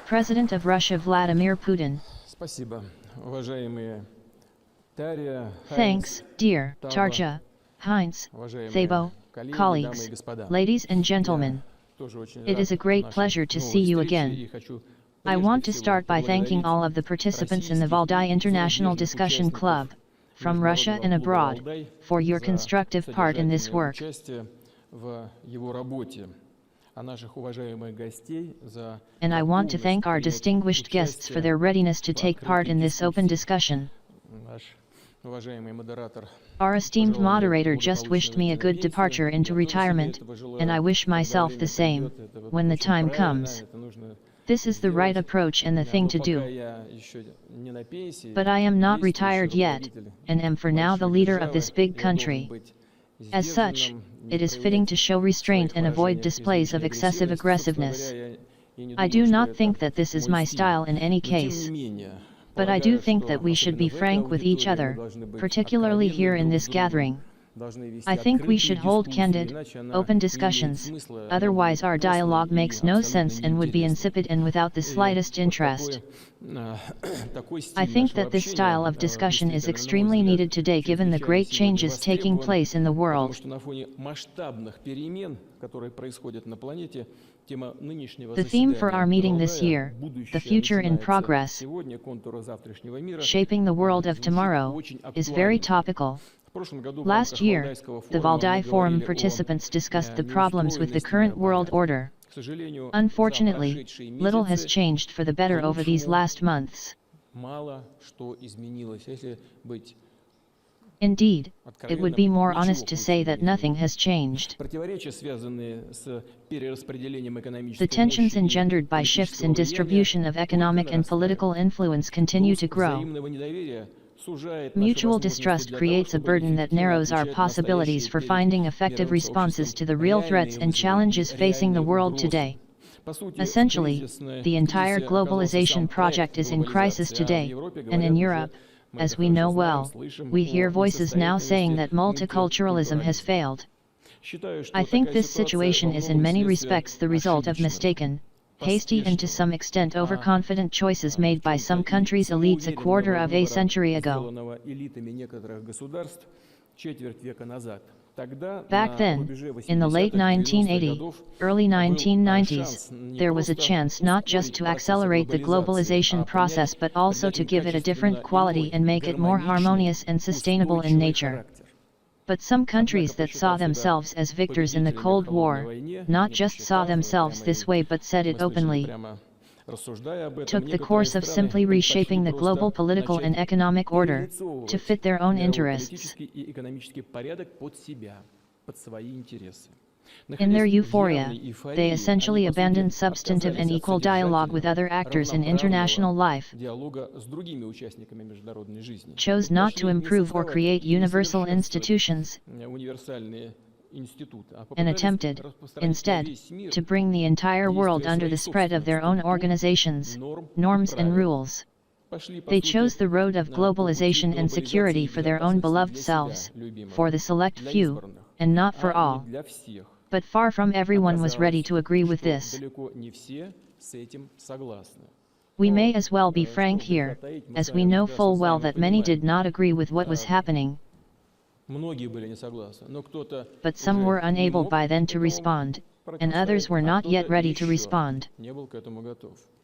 President of Russia Vladimir Putin. Thanks, dear Tarja, Heinz, Thabo, colleagues, ladies and gentlemen. It is a great pleasure to see you again. I want to start by thanking all of the participants in the Valdai International Discussion Club, from Russia and abroad, for your constructive part in this work. And I want to thank our distinguished guests for their readiness to take part in this open discussion. Our esteemed moderator just wished me a good departure into retirement, and I wish myself the same, when the time comes. This is the right approach and the thing to do. But I am not retired yet, and am for now the leader of this big country. As such, it is fitting to show restraint and avoid displays of excessive aggressiveness. I do not think that this is my style in any case. But I do think that we should be frank with each other, particularly here in this gathering. I think we should hold candid, open discussions, otherwise our dialogue makes no sense and would be insipid and without the slightest interest. I think that this style of discussion is extremely needed today given the great changes taking place in the world. The theme for our meeting this year, The Future in Progress, Shaping the World of Tomorrow, is very topical. Last year, the Valdai Forum participants discussed the problems with the current world order. Unfortunately, little has changed for the better over these last months. Indeed, it would be more honest to say that nothing has changed. The tensions engendered by shifts in distribution of economic and political influence continue to grow. Mutual distrust creates a burden that narrows our possibilities for finding effective responses to the real threats and challenges facing the world today. Essentially, the entire globalization project is in crisis today, and in Europe, as we know well, we hear voices now saying that multiculturalism has failed. I think this situation is in many respects the result of mistaken, hasty and to some extent overconfident choices made by some countries' elites a quarter of a century ago. Back then, in the late 1980s, early 1990s, there was a chance not just to accelerate the globalization process but also to give it a different quality and make it more harmonious and sustainable in nature. But some countries that saw themselves as victors in the Cold War, not just saw themselves this way but said it openly, took the course of simply reshaping the global political and economic order to fit their own interests. In their euphoria, they essentially abandoned substantive and equal dialogue with other actors in international life, chose not to improve or create universal institutions, and attempted, instead, to bring the entire world under the spread of their own organizations, norms and rules. They chose the road of globalization and security for their own beloved selves, for the select few, and not for all. But far from everyone was ready to agree with this. We may as well be frank here, as we know full well that many did not agree with what was happening. But some were unable by then to respond, and others were not yet ready to respond.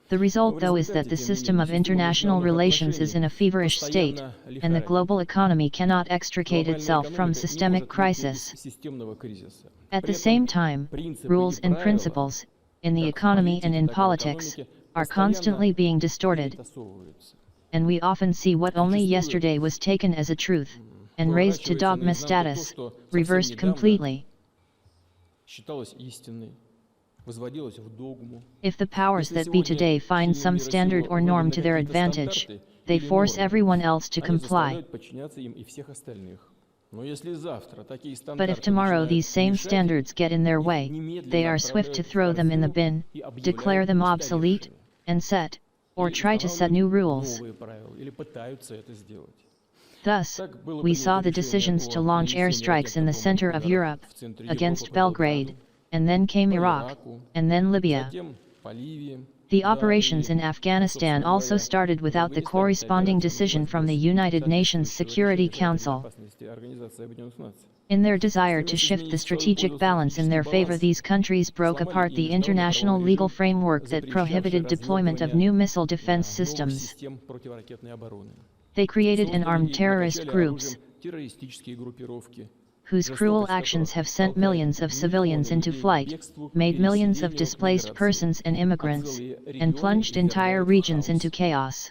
The result though is that the system of international relations is in a feverish state, and the global economy cannot extricate itself from systemic crisis. At the same time, rules and principles, in the economy and in politics, are constantly being distorted. And we often see what only yesterday was taken as a truth, and raised to dogma status, reversed completely. If the powers that be today find some standard or norm to their advantage, they force everyone else to comply. But if tomorrow these same standards get in their way, they are swift to throw them in the bin, declare them obsolete, and set, or try to set new rules. Thus, we saw the decisions to launch airstrikes in the center of Europe, against Belgrade, and then came Iraq, and then Libya. The operations in Afghanistan also started without the corresponding decision from the United Nations Security Council. In their desire to shift the strategic balance in their favor, these countries broke apart the international legal framework that prohibited deployment of new missile defense systems. They created and armed terrorist groups, whose cruel actions have sent millions of civilians into flight, made millions of displaced persons and immigrants, and plunged entire regions into chaos.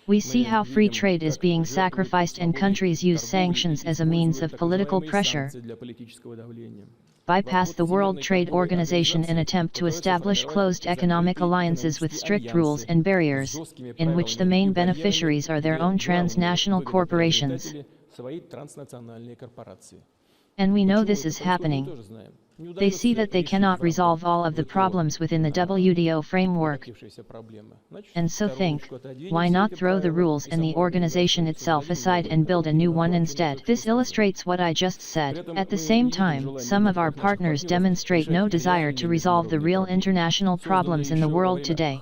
We see how free trade is being sacrificed and countries use sanctions as a means of political pressure, bypass the World Trade Organization and attempt to establish closed economic alliances with strict rules and barriers, in which the main beneficiaries are their own transnational corporations. And we know this is happening. They see that they cannot resolve all of the problems within the WTO framework, and so think, why not throw the rules and the organization itself aside and build a new one instead? This illustrates what I just said. At the same time, some of our partners demonstrate no desire to resolve the real international problems in the world today.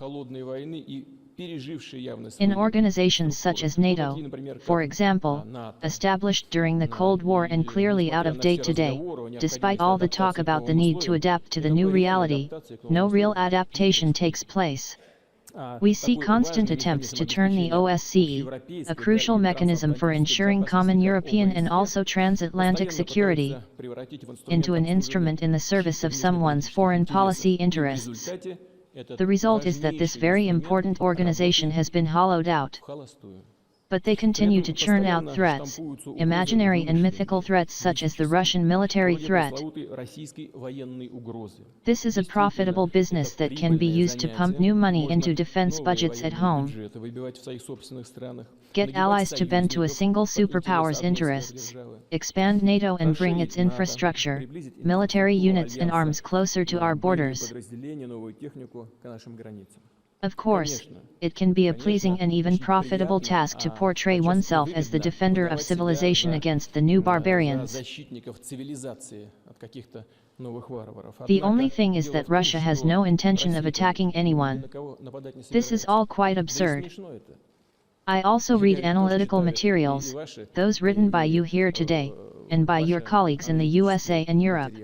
In organizations such as NATO, for example, established during the Cold War and clearly out of date today, despite all the talk about the need to adapt to the new reality, no real adaptation takes place. We see constant attempts to turn the OSCE, a crucial mechanism for ensuring common European and also transatlantic security, into an instrument in the service of someone's foreign policy interests. The result is that this very important organization has been hollowed out. But they continue to churn out threats, imaginary and mythical threats such as the Russian military threat. This is a profitable business that can be used to pump new money into defense budgets at home, get allies to bend to a single superpower's interests, expand NATO and bring its infrastructure, military units and arms closer to our borders. Of course, it can be a pleasing and even profitable task to portray oneself as the defender of civilization against the new barbarians. The only thing is that Russia has no intention of attacking anyone. This is all quite absurd. I also read analytical materials, those written by you here today, and by your colleagues in the USA and Europe.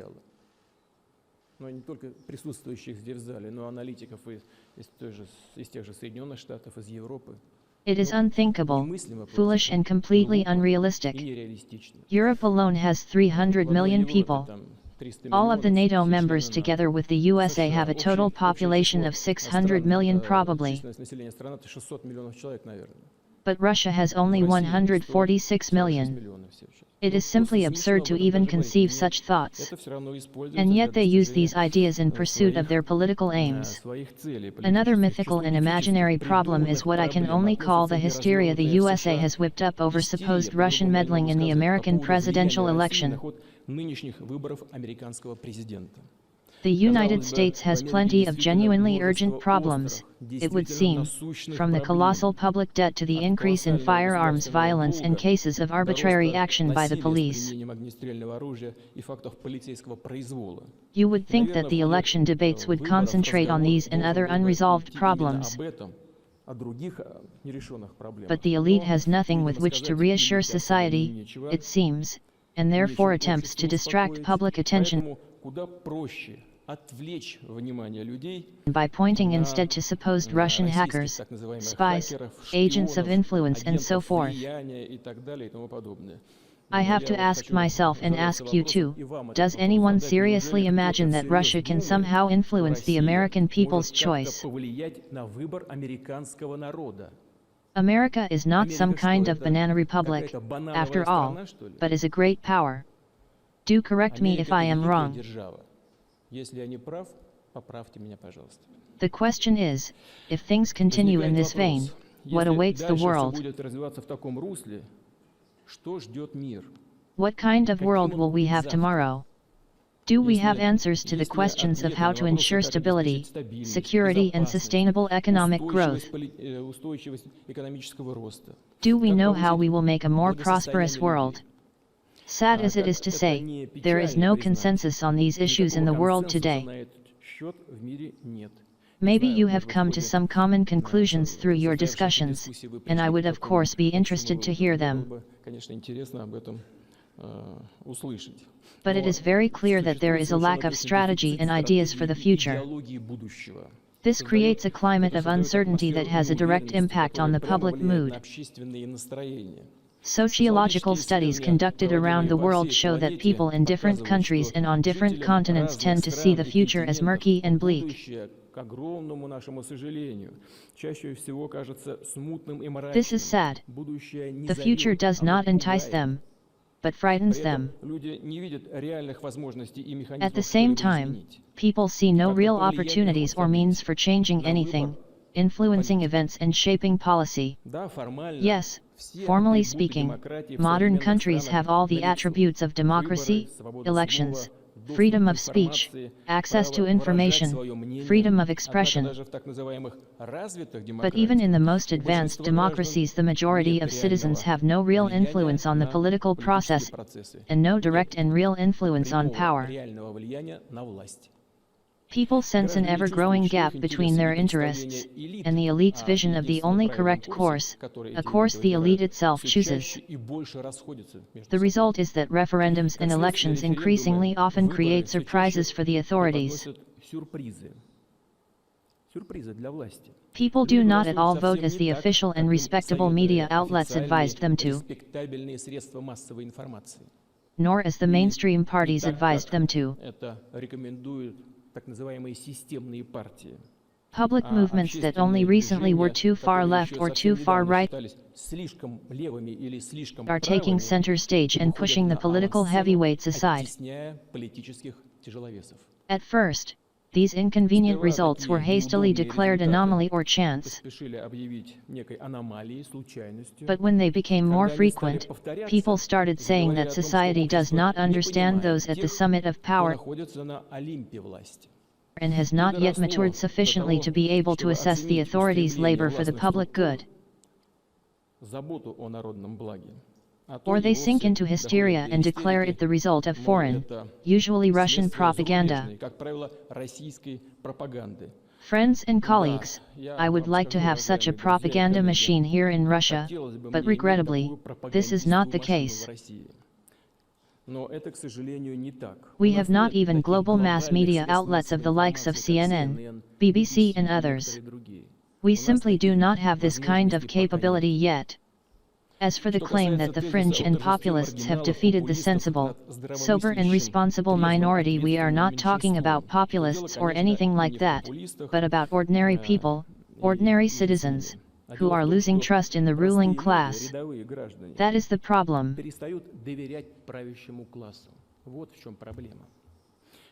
Но не только присутствующих здесь в зале, но аналитиков из тех же Соединенных Штатов, из Европы. It is unthinkable, foolish and completely unrealistic. Europe alone has 300 million people. All of the NATO members together with the USA have a total population of 600 million probably. But Russia has only 146 million. It is simply absurd to even conceive such thoughts. And yet they use these ideas in pursuit of their political aims. Another mythical and imaginary problem is what I can only call the hysteria the USA has whipped up over supposed Russian meddling in the American presidential election. The United States has plenty of genuinely urgent problems, it would seem, from the colossal public debt to the increase in firearms violence and cases of arbitrary action by the police. You would think that the election debates would concentrate on these and other unresolved problems. But the elite has nothing with which to reassure society, it seems, and therefore attempts to distract public attention by pointing instead to supposed Russian hackers, spies, agents of influence and so forth. I have to ask myself and ask you too, does anyone seriously imagine that Russia can somehow influence the American people's choice? America is not some kind of banana republic, after all, but is a great power. Do correct me if I am wrong. The question is, if things continue in this vein, what awaits the world? What kind of world will we have tomorrow? Do we have answers to the questions of how to ensure stability, security and sustainable economic growth? Do we know how we will make a more prosperous world? Sad as it is to say, there is no consensus on these issues in the world today. Maybe you have come to some common conclusions through your discussions, and I would of course be interested to hear them. But it is very clear that there is a lack of strategy and ideas for the future. This creates a climate of uncertainty that has a direct impact on the public mood. Sociological studies conducted around the world show that people in different countries and on different continents tend to see the future as murky and bleak. This is sad. The future does not entice them, but frightens them. At the same time, people see no real opportunities or means for changing anything, influencing events and shaping policy. Yes, formally speaking, modern countries have all the attributes of democracy, elections, freedom of speech, access to information, freedom of expression. But even in the most advanced democracies, the majority of citizens have no real influence on the political process, and no direct and real influence on power. People sense an ever-growing gap between their interests and the elite's vision of the only correct course, a course the elite itself chooses. The result is that referendums and elections increasingly often create surprises for the authorities. People do not at all vote as the official and respectable media outlets advised them to, nor as the mainstream parties advised them to. Public movements that only recently were too far left or too far right are taking center stage and pushing the political heavyweights aside. At first, these inconvenient results were hastily declared anomaly or chance. But when they became more frequent, people started saying that society does not understand those at the summit of power and has not yet matured sufficiently to be able to assess the authorities' labor for the public good. Or they sink into hysteria and declare it the result of foreign, usually Russian propaganda. Friends and colleagues, I would like to have such a propaganda machine here in Russia, but regrettably, this is not the case. We have not even global mass media outlets of the likes of CNN, BBC and others. We simply do not have this kind of capability yet. As for the claim that the fringe and populists have defeated the sensible, sober and responsible minority, we are not talking about populists or anything like that, but about ordinary people, ordinary citizens, who are losing trust in the ruling class. That is the problem.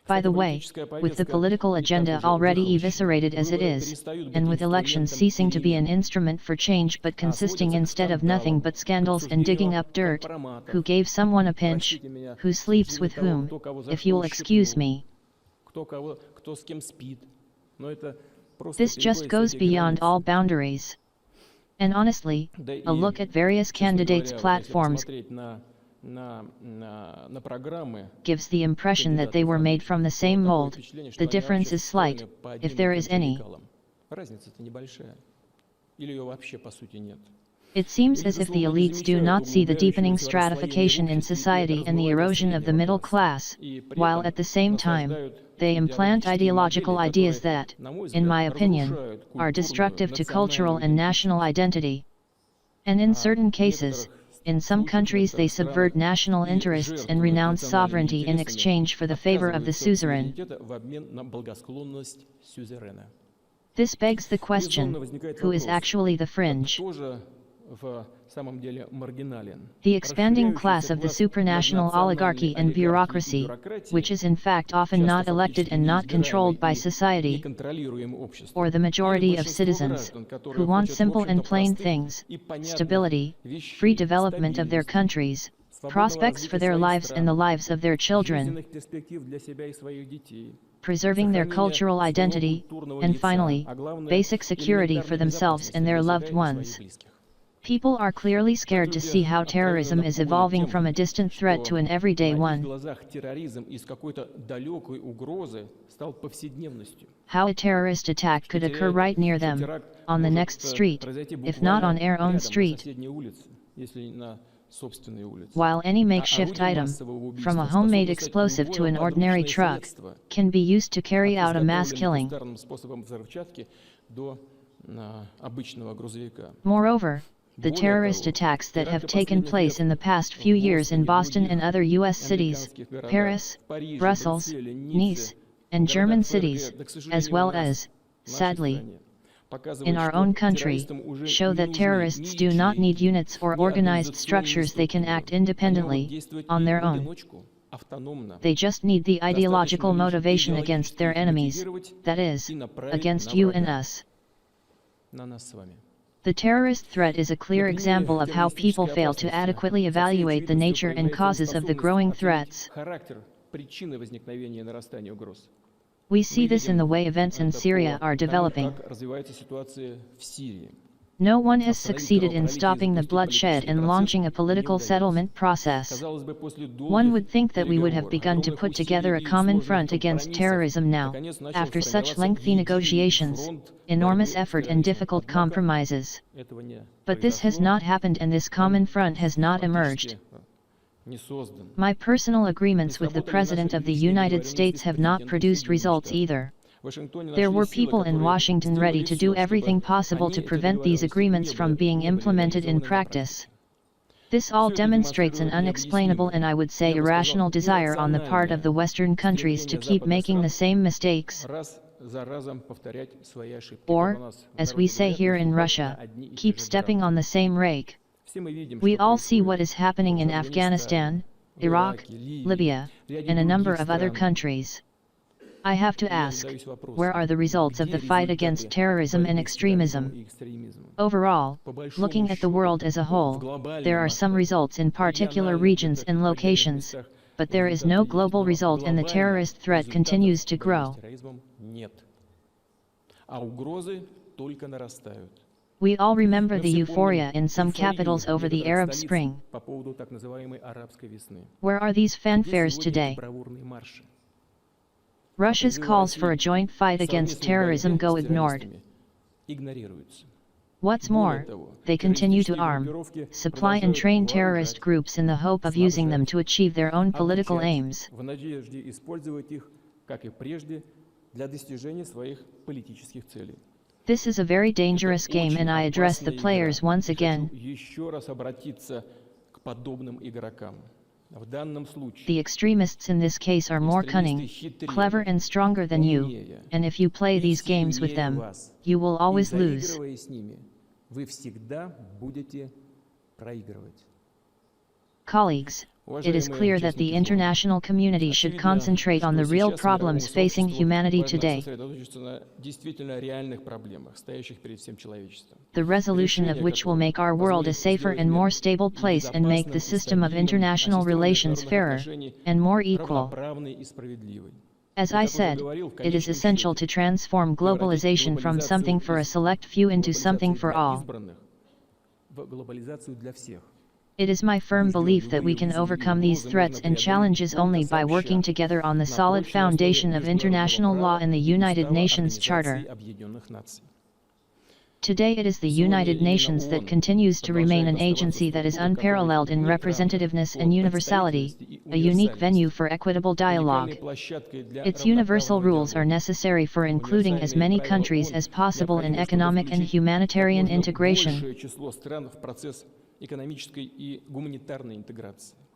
By the way, with the political agenda already eviscerated as it is, and with elections ceasing to be an instrument for change but consisting instead of nothing but scandals and digging up dirt, who gave someone a pinch, who sleeps with whom, if you'll excuse me. This just goes beyond all boundaries. And honestly, a look at various candidates' platforms gives the impression that they were made from the same mold. The difference is slight, if there is any. It seems as if the elites do not see the deepening stratification in society and the erosion of the middle class, while at the same time, they implant ideological ideas that, in my opinion, are destructive to cultural and national identity. And in certain cases, in some countries they subvert national interests and renounce sovereignty in exchange for the favor of the suzerain. This begs the question, who is actually the fringe? The expanding class of the supranational oligarchy and bureaucracy, which is in fact often not elected and not controlled by society, or the majority of citizens, who want simple and plain things, stability, free development of their countries, prospects for their lives and the lives of their children, preserving their cultural identity, and finally, basic security for themselves and their loved ones. People are clearly scared to see how terrorism is evolving from a distant threat to an everyday one. How a terrorist attack could occur right near them, on the next street, if not on their own street. While any makeshift item, from a homemade explosive to an ordinary truck, can be used to carry out a mass killing. Moreover, the terrorist attacks that have taken place in the past few years in Boston and other U.S. cities, Paris, Brussels, Nice, and German cities, as well as, sadly, in our own country, show that terrorists do not need units or organized structures. They can act independently, on their own. They just need the ideological motivation against their enemies, that is, against you and us. The terrorist threat is a clear example of how people fail to adequately evaluate the nature and causes of the growing threats. We see this in the way events in Syria are developing. No one has succeeded in stopping the bloodshed and launching a political settlement process. One would think that we would have begun to put together a common front against terrorism now, after such lengthy negotiations, enormous effort and difficult compromises. But this has not happened and this common front has not emerged. My personal agreements with the President of the United States have not produced results either. There were people in Washington ready to do everything possible to prevent these agreements from being implemented in practice. This all demonstrates an unexplainable and I would say irrational desire on the part of the Western countries to keep making the same mistakes. Or, as we say here in Russia, keep stepping on the same rake. We all see what is happening in Afghanistan, Iraq, Libya, and a number of other countries. I have to ask, where are the results of the fight against terrorism and extremism? Overall, looking at the world as a whole, there are some results in particular regions and locations, but there is no global result and the terrorist threat continues to grow. We all remember the euphoria in some capitals over the Arab Spring. Where are these fanfares today? Russia's calls for a joint fight against terrorism go ignored. What's more, they continue to arm, supply and train terrorist groups in the hope of using them to achieve their own political aims. This is a very dangerous game and I address the players once again. The extremists in this case are more cunning, clever and stronger than you, and if you play these games with them, you will always lose. Colleagues, it is clear that the international community should concentrate on the real problems facing humanity today. The resolution of which will make our world a safer and more stable place and make the system of international relations fairer and more equal. As I said, it is essential to transform globalization from something for a select few into something for all. It is my firm belief that we can overcome these threats and challenges only by working together on the solid foundation of international law and the United Nations Charter. Today it is the United Nations that continues to remain an agency that is unparalleled in representativeness and universality, a unique venue for equitable dialogue. Its universal rules are necessary for including as many countries as possible in economic and humanitarian integration,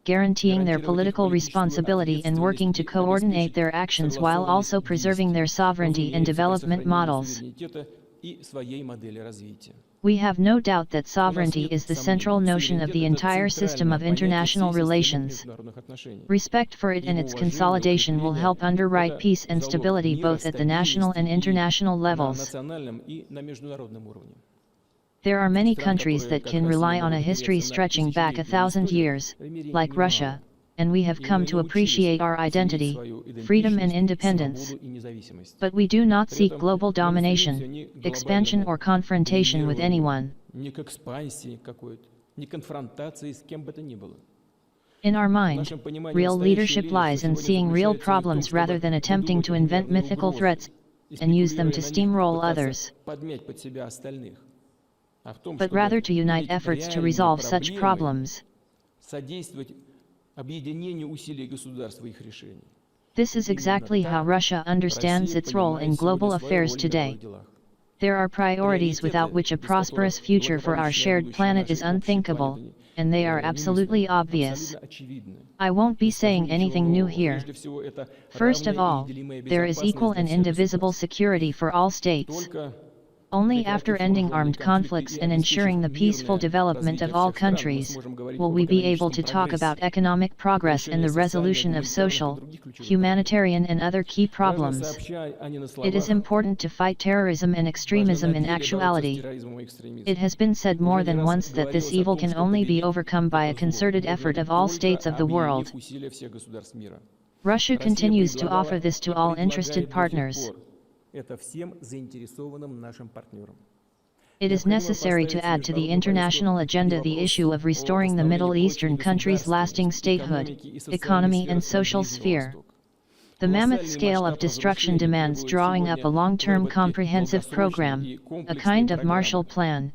guaranteeing their political responsibility and working to coordinate their actions while also preserving their sovereignty and development models. We have no doubt that sovereignty is the central notion of the entire system of international relations. Respect for it and its consolidation will help underwrite peace and stability both at the national and international levels. There are many countries that can rely on a history stretching back 1,000 years, like Russia, and we have come to appreciate our identity, freedom and independence. But we do not seek global domination, expansion or confrontation with anyone. ни к экспансии какой-то, ни к конфронтации с кем бы то ни было. In our mind, real leadership lies in seeing real problems rather than attempting to invent mythical threats and use them to steamroll others, Подмять под себя остальных. А в том, but чтобы rather to unite видеть efforts to реальные resolve such проблемы, problems. содействовать объединению усилий государств и их решений. This is exactly how Russia understands its role in global affairs today. There are priorities without which a prosperous future for our shared planet is unthinkable, and they are absolutely obvious. I won't be saying anything new here. First of all, there is equal and indivisible security for all states. Only after ending armed conflicts and ensuring the peaceful development of all countries, will we be able to talk about economic progress and the resolution of social, humanitarian and other key problems. It is important to fight terrorism and extremism in actuality. It has been said more than once that this evil can only be overcome by a concerted effort of all states of the world. Russia continues to offer this to all interested partners. Это всем заинтересованным нашим партнерам. It is necessary to add to the international agenda the issue of restoring the Middle Eastern countries' lasting statehood, economy and social sphere. The mammoth scale of destruction demands drawing up a long-term comprehensive program, a kind of Marshall Plan,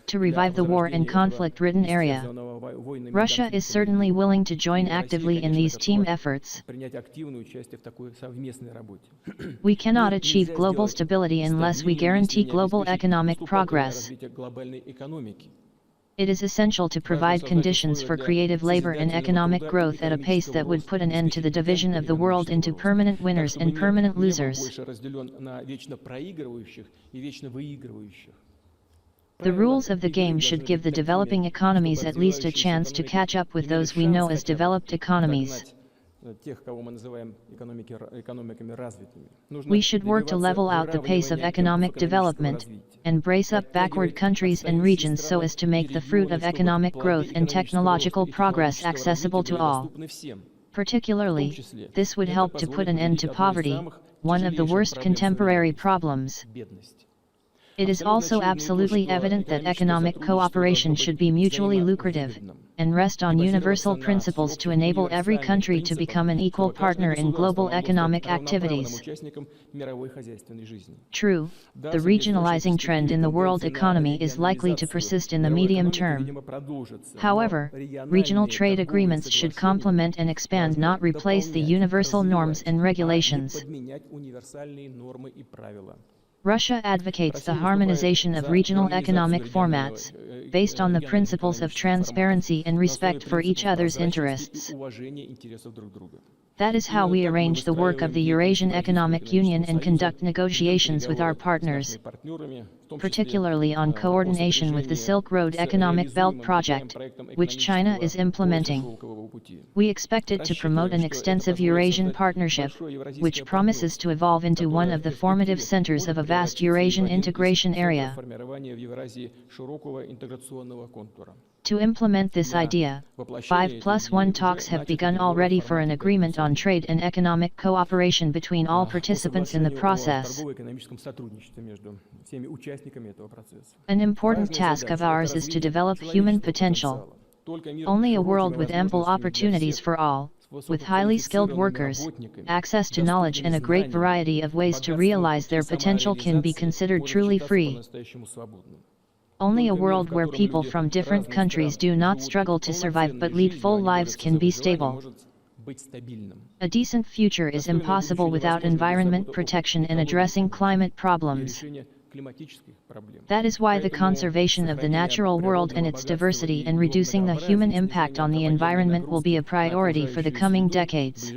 to revive the war and conflict-ridden area. Russia is certainly willing to join actively in these team efforts. We cannot achieve global stability unless we guarantee global economic progress. It is essential to provide conditions for creative labor and economic growth at a pace that would put an end to the division of the world into permanent winners and permanent losers. The rules of the game should give the developing economies at least a chance to catch up with those we know as developed economies. We should work to level out the pace of economic development, and brace up backward countries and regions so as to make the fruit of economic growth and technological progress accessible to all. Particularly, this would help to put an end to poverty, one of the worst contemporary problems. It is also absolutely evident that economic cooperation should be mutually lucrative, and rest on universal principles to enable every country to become an equal partner in global economic activities. True, the regionalizing trend in the world economy is likely to persist in the medium term. However, regional trade agreements should complement and expand, not replace the universal norms and regulations. Russia advocates the harmonization of regional economic formats, based on the principles of transparency and respect for each other's interests. That is how we arrange the work of the Eurasian Economic Union and conduct negotiations with our partners, particularly on coordination with the Silk Road Economic Belt project, which China is implementing. We expect it to promote an extensive Eurasian partnership, which promises to evolve into one of the formative centers of a vast Eurasian integration area. To implement this idea, 5+1 talks have begun already for an agreement on trade and economic cooperation between all participants in the process. An important task of ours is to develop human potential. Only a world with ample opportunities for all, with highly skilled workers, access to knowledge and a great variety of ways to realize their potential can be considered truly free. Only a world where people from different countries do not struggle to survive but lead full lives can be stable. A decent future is impossible without environment protection and addressing climate problems. That is why the conservation of the natural world and its diversity and reducing the human impact on the environment will be a priority for the coming decades.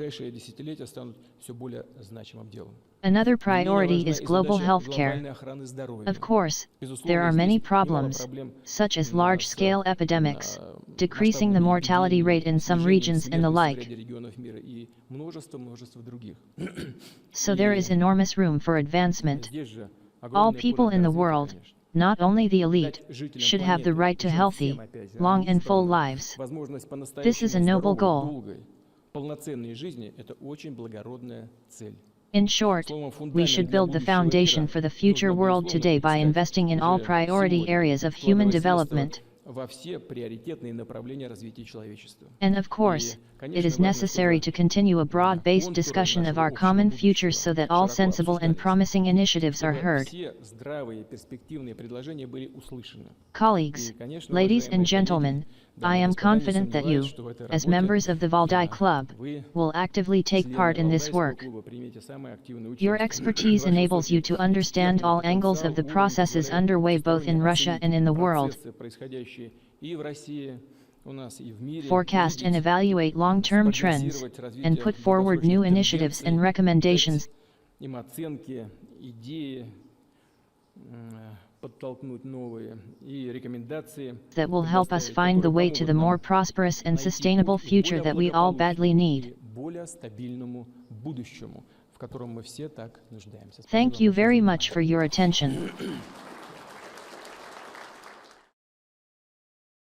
Another priority is global healthcare. Of course, there are many problems, such as large-scale epidemics, decreasing the mortality rate in some regions and the like. So there is enormous room for advancement. All people in the world, not only the elite, should have the right to healthy, long and full lives. This is a noble goal. In short, we should build the foundation for the future world today by investing in all priority areas of human development. And of course, it is necessary to continue a broad-based discussion of our common future so that all sensible and promising initiatives are heard. Colleagues, ladies and gentlemen, I am confident that you, as members of the Valdai Club, will actively take part in this work. Your expertise enables you to understand all angles of the processes underway both in Russia and in the world, forecast and evaluate long-term trends, and put forward new initiatives and recommendations that will help us find the way to the more prosperous and sustainable future that we all badly need. Thank you very much for your attention.